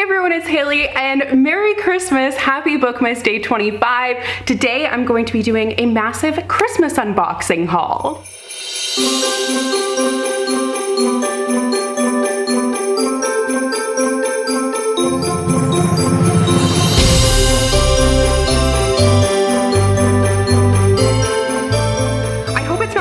everyone, it's Hailey and Merry Christmas, Happy Bookmas Day 25. Today I'm going to be doing a massive Christmas unboxing haul.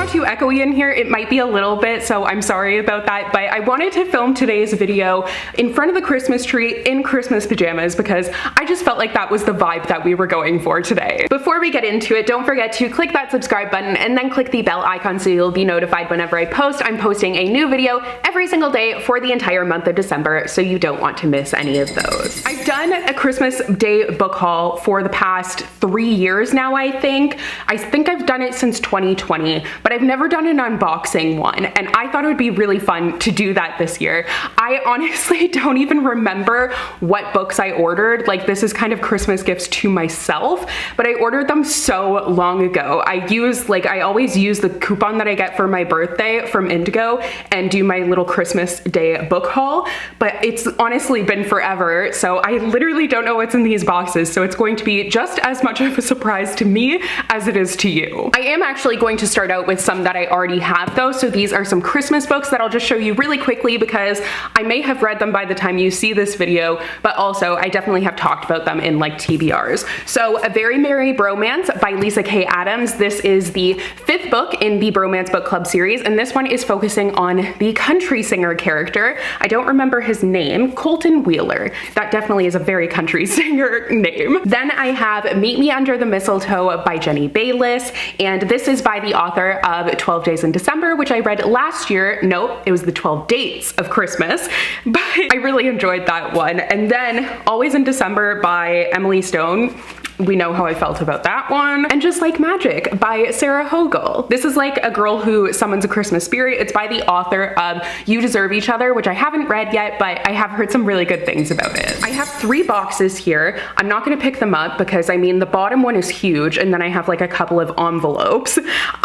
Too echoey in here. It might be a little bit, so I'm sorry about that, but I wanted to film today's video in front of the Christmas tree in Christmas pajamas because I just felt like that was the vibe that we were going for today. Before we get into it, don't forget to click that subscribe button and then click the bell icon so you'll be notified whenever I post. I'm posting a new video every single day for the entire month of December, so you don't want to miss any of those. I've done a Christmas Day book haul for the past 3 years now, I think. I've done it since 2020, but I've never done an unboxing one, and I thought it would be really fun to do that this year. I honestly don't even remember what books I ordered. Like, this is kind of Christmas gifts to myself, but I ordered them so long ago. I always use the coupon that I get for my birthday from Indigo and do my little Christmas Day book haul, but it's honestly been forever, so I literally don't know what's in these boxes, so it's going to be just as much of a surprise to me as it is to you. I am actually going to start out with some that I already have though, so these are some Christmas books that I'll just show you really quickly because I may have read them by the time you see this video, but also I definitely have talked about them in like TBRs. So A Very Merry Bromance by Lisa K. Adams. This is the 5th book in the Bromance Book Club series, and this one is focusing on the country singer character. I don't remember his name, Colton Wheeler. That definitely is a very country singer name. Then I have Meet Me Under the Mistletoe by Jenny Bayliss, and this is by the author of 12 Days in December, which I read last year. Nope, it was the 12 Dates of Christmas, but I really enjoyed that one. And then Always in December by Emily Stone. We know how I felt about that one. And Just Like Magic by Sarah Hogle. This is like a girl who summons a Christmas spirit. It's by the author of You Deserve Each Other, which I haven't read yet, but I have heard some really good things about it. I have 3 boxes here. I'm not gonna pick them up because I mean, the bottom one is huge, and then I have like a couple of envelopes.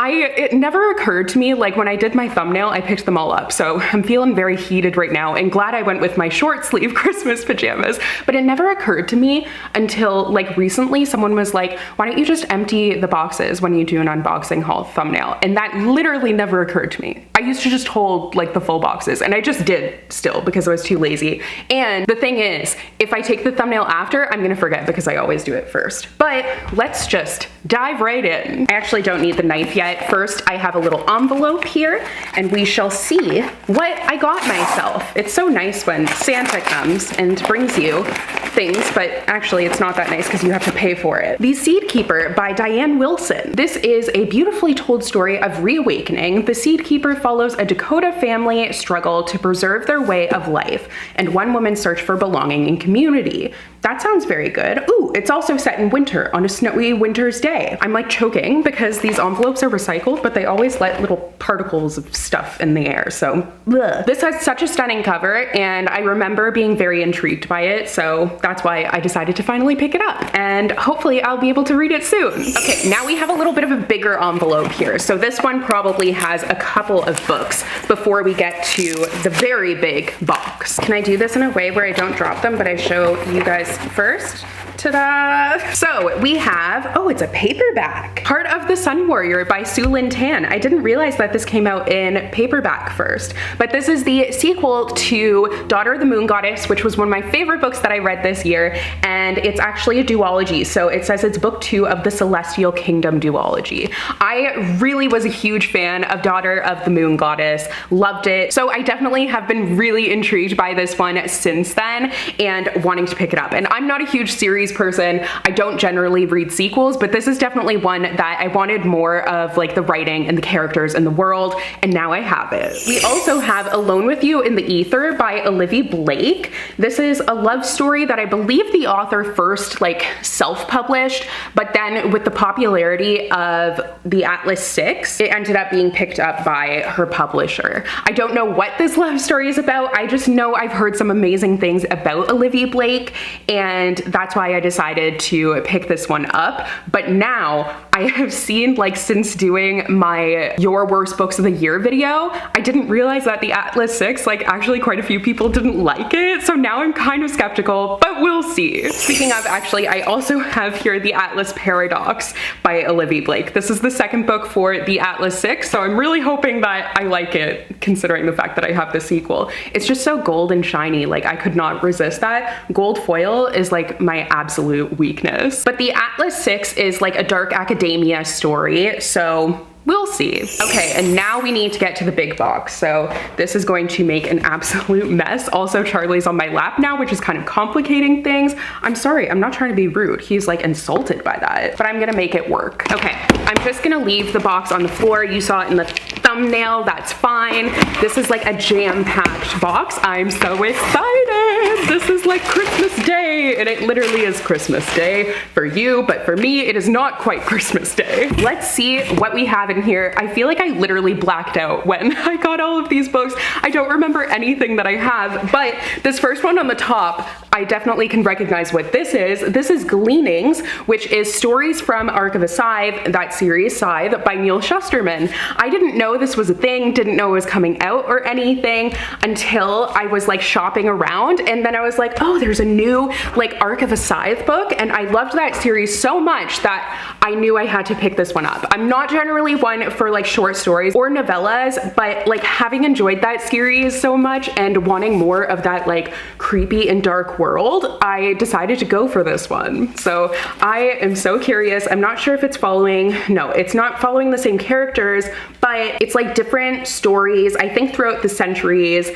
It never occurred to me, like when I did my thumbnail, I picked them all up. So I'm feeling very heated right now and glad I went with my short sleeve Christmas pajamas, but it never occurred to me until like recently. Someone was like, why don't you just empty the boxes when you do an unboxing haul thumbnail? And that literally never occurred to me. I used to just hold like the full boxes, and I just did still because I was too lazy. And the thing is, if I take the thumbnail after, I'm gonna forget because I always do it first. But let's just dive right in. I actually don't need the knife yet. First, I have a little envelope here, and we shall see what I got myself. It's so nice when Santa comes and brings you things, but actually it's not that nice because you have to pay for it. The Seed Keeper by Diane Wilson. This is a beautifully told story of reawakening. The Seed Keeper follows a Dakota family struggle to preserve their way of life and one woman's search for belonging and community. That sounds very good. Ooh, it's also set in winter on a snowy winter's day. I'm like choking because these envelopes are recycled, but they always let little particles of stuff in the air, so bleh. This has such a stunning cover, and I remember being very intrigued by it, so that's why I decided to finally pick it up, and hopefully I'll be able to read it soon. Okay, now we have a little bit of a bigger envelope here, so this one probably has a couple of books before we get to the very big box. Can I do this in a way where I don't drop them, but I show you guys first? Ta-da! So we have, oh, it's a paperback. Heart of the Sun Warrior by Sue Lynn Tan. I didn't realize that this came out in paperback first, but this is the sequel to Daughter of the Moon Goddess, which was one of my favorite books that I read this year, and it's actually a duology. So it says it's book 2 of the Celestial Kingdom duology. I really was a huge fan of Daughter of the Moon Goddess, loved it. So I definitely have been really intrigued by this one since then and wanting to pick it up. And I'm not a huge series person. I don't generally read sequels, but this is definitely one that I wanted more of, like the writing and the characters and the world, and now I have it. We also have Alone with You in the Ether by Olivia Blake. This is a love story that I believe the author first like self-published, but then with the popularity of the Atlas 6, it ended up being picked up by her publisher. I don't know what this love story is about. I just know I've heard some amazing things about Olivia Blake, and that's why I decided to pick this one up. But now I have seen, like, since doing my Your Worst Books of the Year video, I didn't realize that the Atlas 6, like, actually quite a few people didn't like it. So now I'm kind of skeptical, but we'll see. Speaking of, actually, I also have here The Atlas Paradox by Olivia Blake. This is the second book for the Atlas 6, so I'm really hoping that I like it, considering the fact that I have the sequel. It's just so gold and shiny, like I could not resist that. Gold foil is like my absolute weakness. But the Atlas 6 is like a dark academia story, so we'll see. Okay, and now we need to get to the big box. So this is going to make an absolute mess. Also, Charlie's on my lap now, which is kind of complicating things. I'm sorry, I'm not trying to be rude. He's like insulted by that, but I'm gonna make it work. Okay, I'm just gonna leave the box on the floor. You saw it in the thumbnail, that's fine. This is like a jam-packed box. I'm so excited. This is like Christmas Day, and it literally is Christmas Day for you, but for me, it is not quite Christmas Day. Let's see what we have in here. I feel like I literally blacked out when I got all of these books. I don't remember anything that I have, but this first one on the top, I definitely can recognize what this is. This is Gleanings, which is Stories from Arc of a Scythe, that series Scythe by Neil Shusterman. I didn't know this was a thing, didn't know it was coming out or anything until I was like shopping around, and then I was like, oh, there's a new like Arc of a Scythe book, and I loved that series so much that I knew I had to pick this one up. I'm not generally one for like short stories or novellas, but like having enjoyed that series so much and wanting more of that like creepy and dark world, I decided to go for this one. So I am so curious. I'm not sure if it's following, no, it's not following the same characters, but it's like different stories, I think throughout the centuries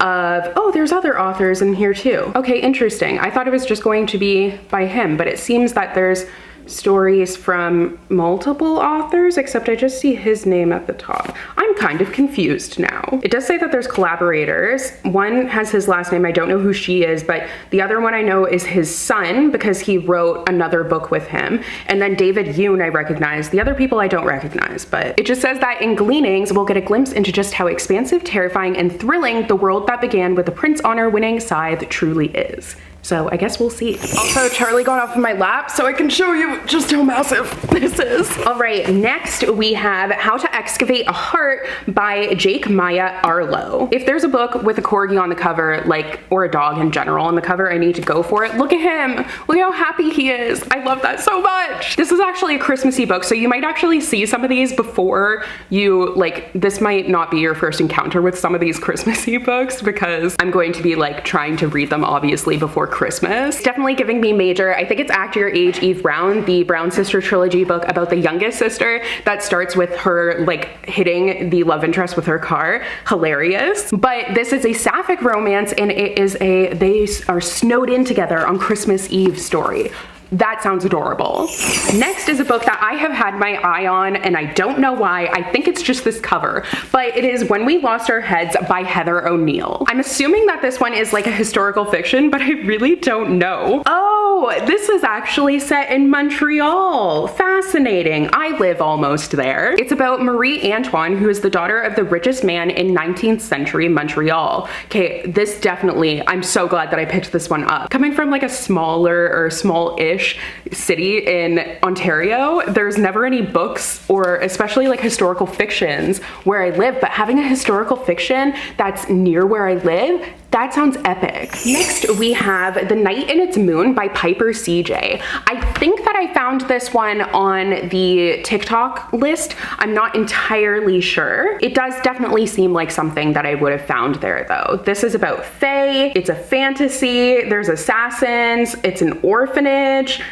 of, oh, there's other authors in here too. Okay, interesting. I thought it was just going to be by him, but it seems that there's stories from multiple authors, except I just see his name at the top. I'm kind of confused now. It does say that there's collaborators. One has his last name, I don't know who she is, but the other one I know is his son because he wrote another book with him. And then David Yoon I recognize. The other people I don't recognize, but it just says that in Gleanings, we'll get a glimpse into just how expansive, terrifying, and thrilling the world that began with the Prince Honor winning Scythe truly is. So I guess we'll see. Also, Charlie got off of my lap so I can show you just how massive this is. All right, next we have How to Excavate a Heart by Jake Maya Arlo. If there's a book with a corgi on the cover, like, or a dog in general on the cover, I need to go for it. Look at him. Look how happy he is. I love that so much. This is actually a Christmassy book, so you might actually see some of these before you, like, this might not be your first encounter with some of these Christmassy books because I'm going to be like trying to read them obviously before Christmas. Definitely giving me major. I think it's Act Your Age Eve Brown, the Brown Sister trilogy book about the youngest sister that starts with her like hitting the love interest with her car. Hilarious. But this is a sapphic romance, and it is they are snowed in together on Christmas Eve story. That sounds adorable. Next is a book that I have had my eye on, and I don't know why. I think it's just this cover, but it is When We Lost Our Heads by Heather O'Neill. I'm assuming that this one is like a historical fiction, but I really don't know. Oh, this is actually set in Montreal. Fascinating. I live almost there. It's about Marie Antoine, who is the daughter of the richest man in 19th century Montreal. Okay, this definitely, I'm so glad that I picked this one up. Coming from like a smaller or small-ish city in Ontario, there's never any books or especially like historical fictions where I live, but having a historical fiction that's near where I live, that sounds epic. Next, we have The Night and Its Moon by Piper CJ. I think that I found this one on the TikTok list. I'm not entirely sure. It does definitely seem like something that I would have found there though. This is about fae, it's a fantasy, there's assassins, it's an orphanage.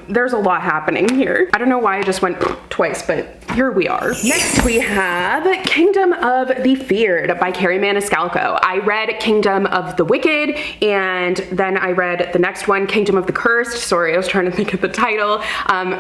There's a lot happening here. I don't know why I just went twice, but here we are. Next we have Kingdom of the Feared by Carrie Maniscalco. I read Kingdom of the Wicked, and then I read the next one, Kingdom of the Cursed. Sorry, I was trying to think of the title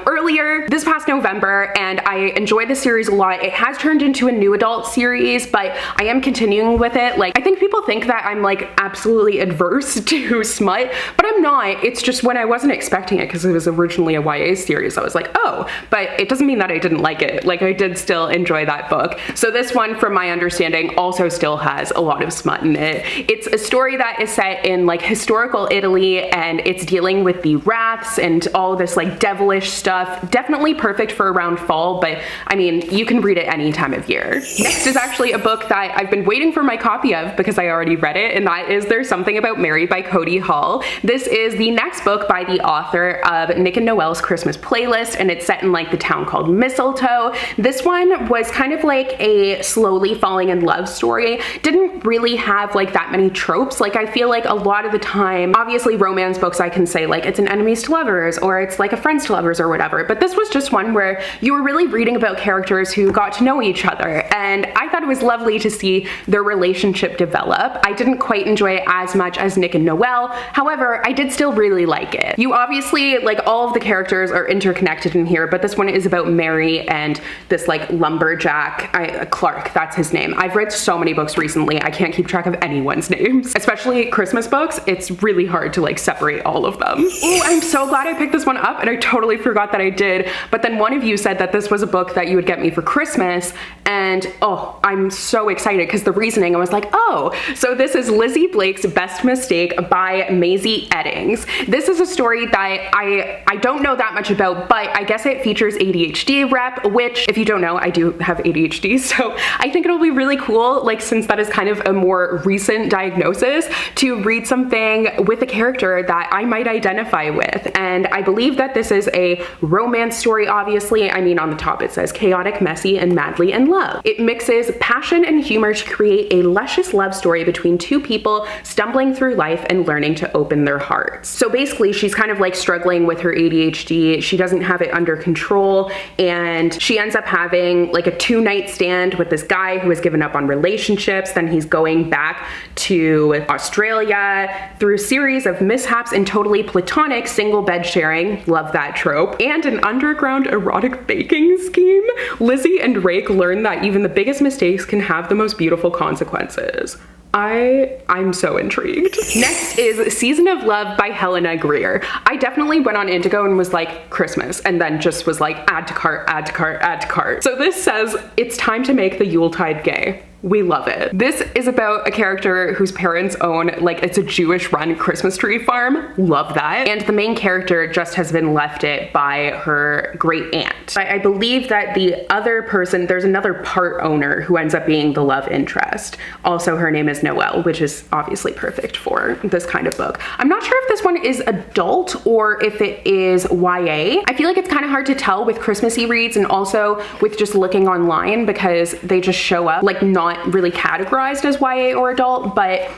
earlier this past November, and I enjoyed the series a lot. It has turned into a new adult series, but I am continuing with it. Like, I think people think that I'm like absolutely adverse to smut, but I'm not. It's just when I wasn't expecting it because it was originally a YA series, I was like, oh, but it doesn't mean that I didn't like it. Like, I did still enjoy that book. So this one, from my understanding, also still has a lot of smut in it. It's a story that is set in like historical Italy, and it's dealing with the wraths and all this like devilish stuff. Definitely perfect for around fall, but I mean, you can read it any time of year. Next is actually a book that I've been waiting for my copy of because I already read it, and that is There's Something About Mary by Cody Hall. This is the next book by the author of Nick and Noelle's Christmas Playlist, and it's set in like the town called Mistletoe. This one was kind of like a slowly falling in love story. Didn't really have like that many tropes. Like, I feel like a lot of the time, obviously romance books, I can say like it's an enemies to lovers or it's like a friends to lovers or whatever, but this was just one where you were really reading about characters who got to know each other, and I thought it was lovely to see their relationship develop. I didn't quite enjoy it as much as Nick and Noelle, however, I did still really like it. You obviously, like, all of the characters are interconnected in here, but this one is about Mary and this like lumberjack, Clark, that's his name. I've read so many books recently, I can't keep track of anyone's names. Especially Christmas books, it's really hard to like separate all of them. Ooh, I'm so glad I picked this one up, and I totally forgot that I did, but then one of you said that this was a book that you would get me for Christmas, and oh, I'm so excited because the reasoning, I was like, oh, so this is Lizzie Blake's Best Mistake by Maisie Eddings. This is a story that I don't know that much about, but I guess it features ADHD rep, which, if you don't know, I do have ADHD, so I think it'll be really cool, like, since that is kind of a more recent diagnosis, to read something with a character that I might identify with. And I believe that this is a romance story, obviously. I mean, on the top it says chaotic, messy, and madly in love. It mixes passion and humor to create a luscious love story between two people stumbling through life and learning to open their hearts. So basically, she's kind of like struggling with her ADHD. She doesn't have it under control, and she ends up having like a 2-night stand with this guy who has given up on relationships. Then he's going back to Australia through a series of mishaps and totally platonic single bed sharing, love that trope, and an underground erotic baking scheme. Lizzie and Rake learn that even the biggest mistakes can have the most beautiful consequences. I'm so intrigued. Next is Season of Love by Helena Greer. I definitely went on Indigo and was like, Christmas, and then just was like, add to cart, add to cart, add to cart. So this says, it's time to make the Yuletide gay. We love it. This is about a character whose parents own, like, it's a Jewish run Christmas tree farm. Love that. And the main character just has been left it by her great aunt. I believe that the other person, there's another part owner who ends up being the love interest. Also, her name is Noelle, which is obviously perfect for this kind of book. I'm not sure if this one is adult or if it is YA. I feel like it's kind of hard to tell with Christmassy reads, and also with just looking online, because they just show up like not really categorized as YA or adult, but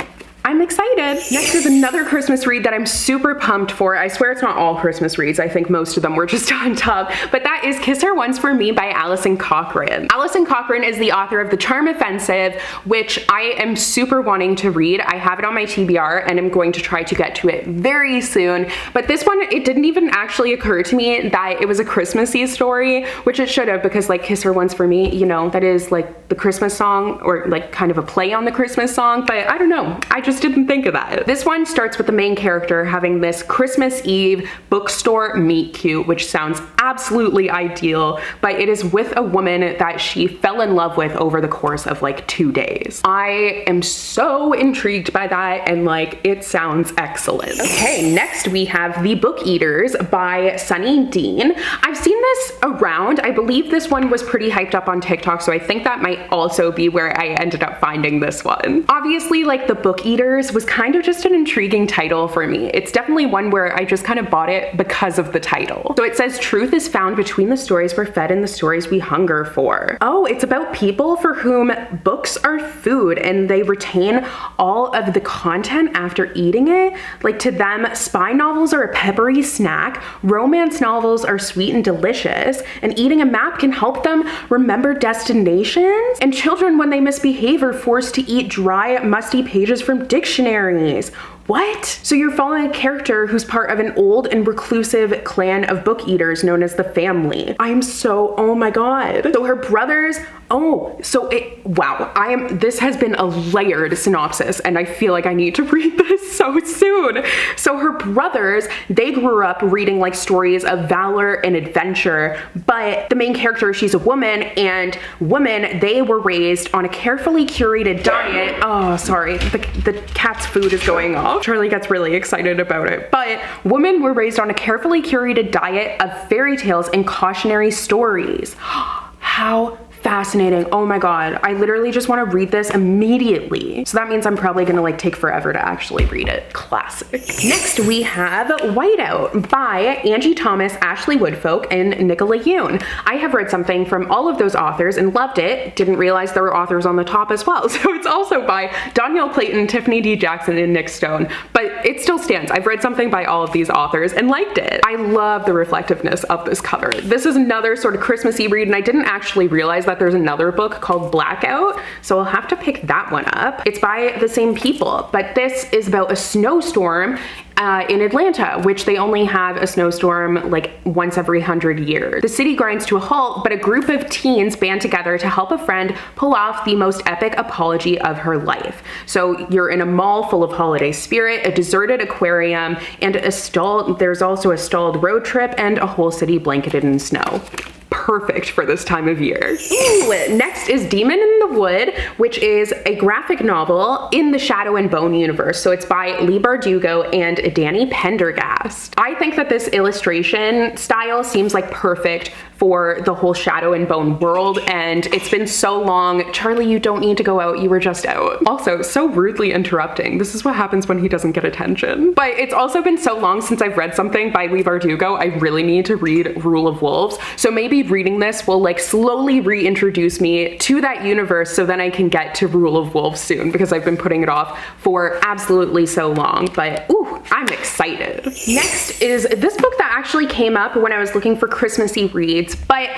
I'm excited. Next is another Christmas read that I'm super pumped for. I swear it's not all Christmas reads. I think most of them were just on top, but that is Kiss Her Once for Me by Alison Cochrane. Alison Cochrane is the author of The Charm Offensive, which I am super wanting to read. I have it on my TBR and I'm going to try to get to it very soon. But this one, it didn't even actually occur to me that it was a Christmassy story, which it should have, because like Kiss Her Once for Me, you know, that is like the Christmas song, or like kind of a play on the Christmas song, but I don't know. I just didn't think of that. This one starts with the main character having this Christmas Eve bookstore meet cute, which sounds absolutely ideal, but it is with a woman that she fell in love with over the course of like 2 days. I am so intrigued by that, and like, it sounds excellent. Okay, next we have The Book Eaters by Sunny Dean. I've seen this around. I believe this one was pretty hyped up on TikTok, so I think that might also be where I ended up finding this one. Obviously, like, The Book Eaters was kind of just an intriguing title for me. It's definitely one where I just kind of bought it because of the title. So it says, truth is found between the stories we're fed and the stories we hunger for. Oh, it's about people for whom books are food and they retain all of the content after eating it. Like, to them, spy novels are a peppery snack, romance novels are sweet and delicious, and eating a map can help them remember destinations. And children, when they misbehave, are forced to eat dry, musty pages from dictionaries. What? So you're following a character who's part of an old and reclusive clan of book eaters known as the Family. Oh my god. So her brothers, this has been a layered synopsis and I feel like I need to read this so soon. So her brothers, they grew up reading like stories of valor and adventure, but the main character, she's a woman, and women, they were raised on a carefully curated diet. Oh, sorry, the cat's food is going off. Charlie gets really excited about it. But women were raised on a carefully curated diet of fairy tales and cautionary stories. How fascinating. Oh my god, I literally just want to read this immediately. So that means I'm probably gonna like take forever to actually read it. Classic. Next we have Whiteout by Angie Thomas, Ashley Woodfolk, and Nicola Yoon. I have read something from all of those authors and loved it. Didn't realize there were authors on the top as well. So it's also by Danielle Clayton, Tiffany D. Jackson, and Nick Stone, but it still stands. I've read something by all of these authors and liked it. I love the reflectiveness of this cover. This is another sort of Christmassy read, and I didn't actually realize that there's another book called Blackout, so I'll have to pick that one up. It's by the same people, but this is about a snowstorm in Atlanta, which they only have a snowstorm like once every 100 years. The city grinds to a halt, but a group of teens band together to help a friend pull off the most epic apology of her life. So you're in a mall full of holiday spirit, a deserted aquarium, and there's also a stalled road trip, and a whole city blanketed in snow. Perfect for this time of year. Ooh, next is Demon in the Wood, which is a graphic novel in the Shadow and Bone universe. So it's by Leigh Bardugo and Danny Pendergast. I think that this illustration style seems like perfect for the whole Shadow and Bone world, and it's been so long. Charlie, you don't need to go out, you were just out. Also, so rudely interrupting. This is what happens when he doesn't get attention. But it's also been so long since I've read something by Leigh Bardugo, I really need to read Rule of Wolves. So maybe reading this will like slowly reintroduce me to that universe, so then I can get to Rule of Wolves soon, because I've been putting it off for absolutely so long. But ooh, I'm excited. Next is this book that actually came up when I was looking for Christmassy reads, but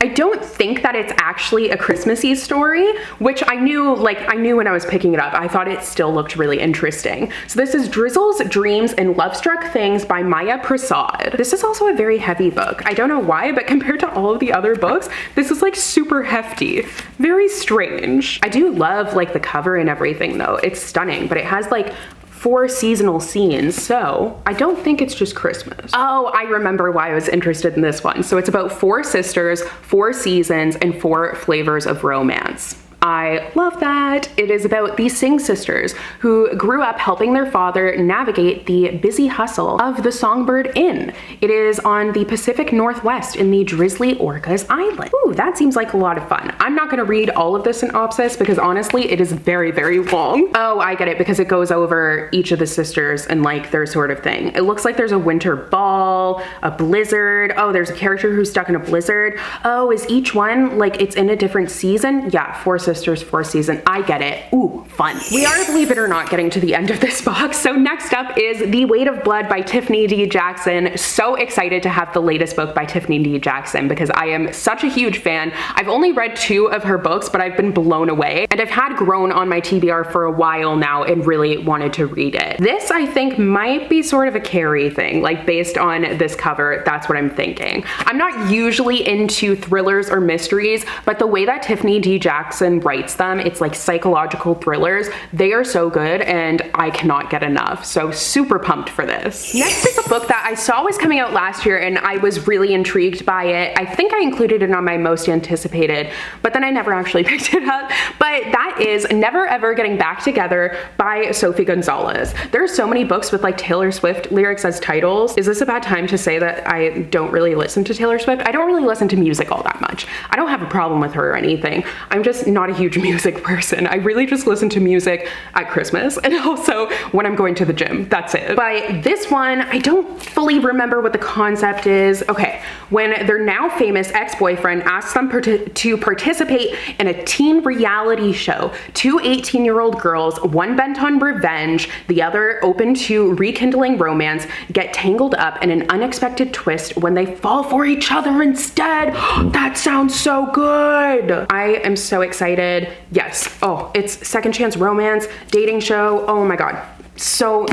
I don't think that it's actually a Christmassy story, which I knew when I was picking it up. I thought it still looked really interesting. So this is Drizzle's Dreams and Love-Struck Things by Maya Prasad. This is also a very heavy book. I don't know why, but compared to all of the other books, this is like super hefty. Very strange. I do love like the cover and everything though. It's stunning, but it has like 4 seasonal scenes, so I don't think it's just Christmas. Oh, I remember why I was interested in this one. So it's about 4 sisters, 4 seasons, and 4 flavors of romance. I love that. It is about these Singh sisters who grew up helping their father navigate the busy hustle of the Songbird Inn. It is on the Pacific Northwest in the Drizzly Orcas Island. Ooh, that seems like a lot of fun. I'm not gonna read all of this synopsis because honestly, it is very, very long. Oh, I get it, because it goes over each of the sisters and like their sort of thing. It looks like there's a winter ball, a blizzard. Oh, there's a character who's stuck in a blizzard. Oh, is each one like it's in a different season? Yeah, 4 sisters, 4 season. I get it. Ooh, fun. We are, believe it or not, getting to the end of this box. So next up is The Weight of Blood by Tiffany D. Jackson. So excited to have the latest book by Tiffany D. Jackson because I am such a huge fan. I've only read 2 of her books, but I've been blown away. And I've had Grown on my TBR for a while now and really wanted to read it. This, I think, might be sort of a Carrie thing, like based on this cover, that's what I'm thinking. I'm not usually into thrillers or mysteries, but the way that Tiffany D. Jackson writes them, it's like psychological thrillers. They are so good and I cannot get enough. So super pumped for this. Next is a book that I saw was coming out last year and I was really intrigued by it. I think I included it on my most anticipated, but then I never actually picked it up. But that is Never Ever Getting Back Together by Sophie Gonzalez. There are so many books with like Taylor Swift lyrics as titles. Is this a bad time to say that I don't really listen to Taylor Swift? I don't really listen to music all that much. I don't have a problem with her or anything. I'm just not a huge music person. I really just listen to music at Christmas and also when I'm going to the gym. That's it. But this one, I don't fully remember what the concept is. Okay, when their now famous ex-boyfriend asks them to participate in a teen reality show, 2 18-year-old girls, one bent on revenge, the other open to rekindling romance, get tangled up in an unexpected twist when they fall for each other instead. That sounds so good. I am so excited. Yes. Oh, it's second chance romance, dating show. Oh my God. So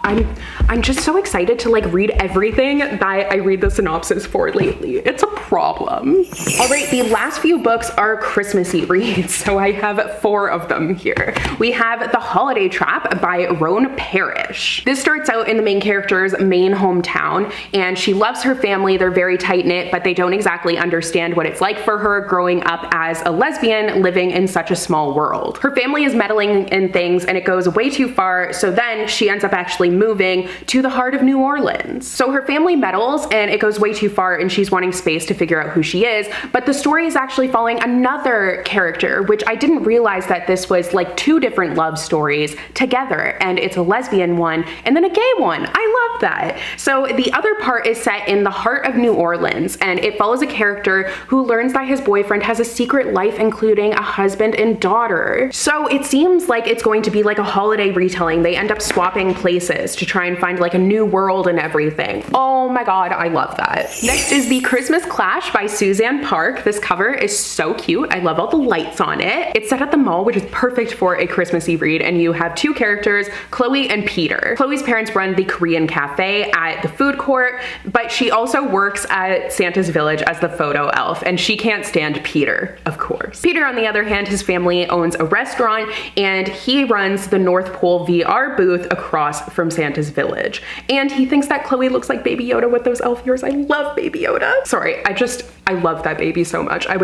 I'm just so excited to like read everything that I read the synopsis for lately. It's a problem. All right, the last few books are Christmassy reads, so I have 4 of them here. We have The Holiday Trap by Roan Parrish. This starts out in the main character's main hometown, and she loves her family. They're very tight-knit, but they don't exactly understand what it's like for her growing up as a lesbian living in such a small world. Her family is meddling in things and it goes way too far, so then she ends up actually moving to the heart of New Orleans. So her family meddles and it goes way too far and she's wanting space to figure out who she is, but the story is actually following another character, which I didn't realize that this was like 2 different love stories together, and it's a lesbian one and then a gay one. I love that. So the other part is set in the heart of New Orleans, and it follows a character who learns that his boyfriend has a secret life, including a husband and daughter. So it seems like it's going to be like a holiday retelling. They end up swapping places to try and find like a new world and everything. Oh my god, I love that. Next is The Christmas Clash by Suzanne Park. This cover is so cute. I love all the lights on it. It's set at the mall, which is perfect for a Christmassy read, and you have 2 characters, Chloe and Peter. Chloe's parents run the Korean cafe at the food court, but she also works at Santa's Village as the photo elf, and she can't stand Peter, of course. Peter, on the other hand, his family owns a restaurant, and he runs the North Pole VR booth across from Santa's Village. And he thinks that Chloe looks like Baby Yoda with those elf ears. I love Baby Yoda. Sorry, I love that baby so much. I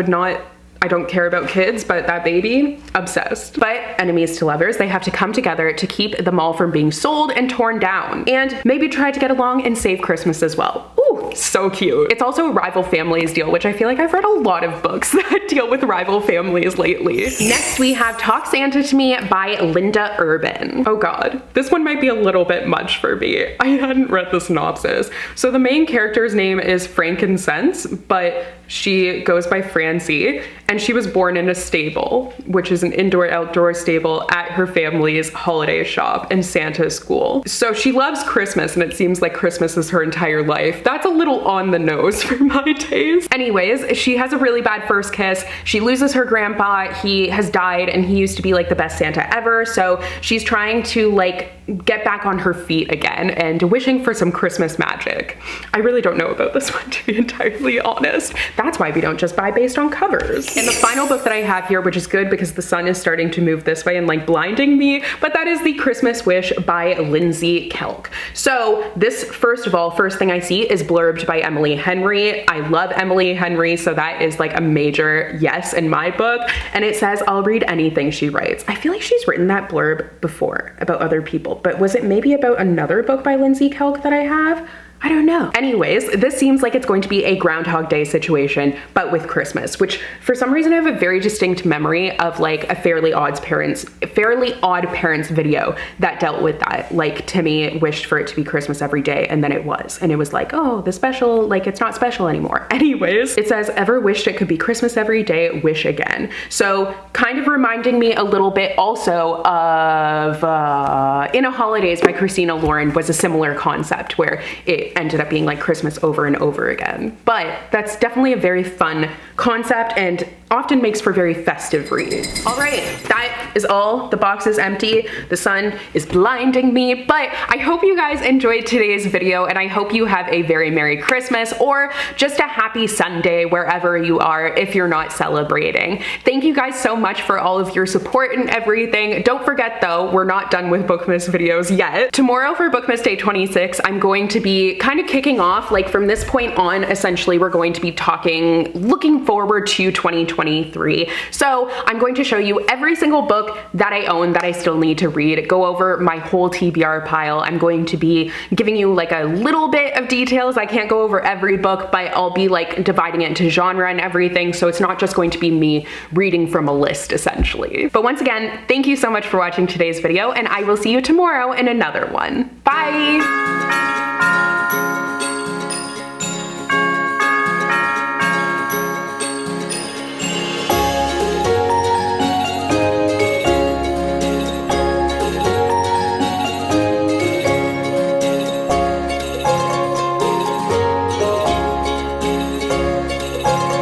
don't care about kids, but that baby, obsessed. But enemies to lovers, they have to come together to keep the mall from being sold and torn down, and maybe try to get along and save Christmas as well. Ooh, so cute. It's also a rival families deal, which I feel like I've read a lot of books that deal with rival families lately. Next, we have Talk Santa to Me by Linda Urban. Oh god, this one might be a little bit much for me. I hadn't read the synopsis. So the main character's name is Frankincense, but she goes by Francie, and she was born in a stable, which is an indoor-outdoor stable at her family's holiday shop and Santa's school. So she loves Christmas, and it seems like Christmas is her entire life. That's a little on the nose for my taste. Anyways, she has a really bad first kiss. She loses her grandpa. He has died, and he used to be like the best Santa ever. So she's trying to like get back on her feet again and wishing for some Christmas magic. I really don't know about this one, to be entirely honest. That's why we don't just buy based on covers. And the final book that I have here, which is good because the sun is starting to move this way and like blinding me, but that is The Christmas Wish by Lindsay Kelk. So this, first thing I see is blurbed by Emily Henry. I love Emily Henry, so that is like a major yes in my book. And it says, I'll read anything she writes. I feel like she's written that blurb before about other people, but was it maybe about another book by Lindsay Kelk that I have? I don't know. Anyways, this seems like it's going to be a Groundhog Day situation, but with Christmas, which for some reason I have a very distinct memory of like a Fairly Odd Parents video that dealt with that. Like Timmy wished for it to be Christmas every day, and then it was. And it was like, oh, the special, like it's not special anymore. Anyways, it says, ever wished it could be Christmas every day, wish again. So kind of reminding me a little bit also of In a Holidays by Christina Lauren was a similar concept where it ended up being like Christmas over and over again. But that's definitely a very fun concept and often makes for very festive reads. All right, that is all. The box is empty. The sun is blinding me, but I hope you guys enjoyed today's video, and I hope you have a very Merry Christmas or just a happy Sunday wherever you are if you're not celebrating. Thank you guys so much for all of your support and everything. Don't forget though, we're not done with Bookmas videos yet. Tomorrow for Bookmas Day 26, I'm going to be kind of kicking off, like from this point on, essentially we're going to be looking forward to 2023. So I'm going to show you every single book that I own that I still need to read, go over my whole TBR pile. I'm going to be giving you like a little bit of details. I can't go over every book, but I'll be like dividing it into genre and everything. So it's not just going to be me reading from a list essentially. But once again, thank you so much for watching today's video, and I will see you tomorrow in another one. Bye!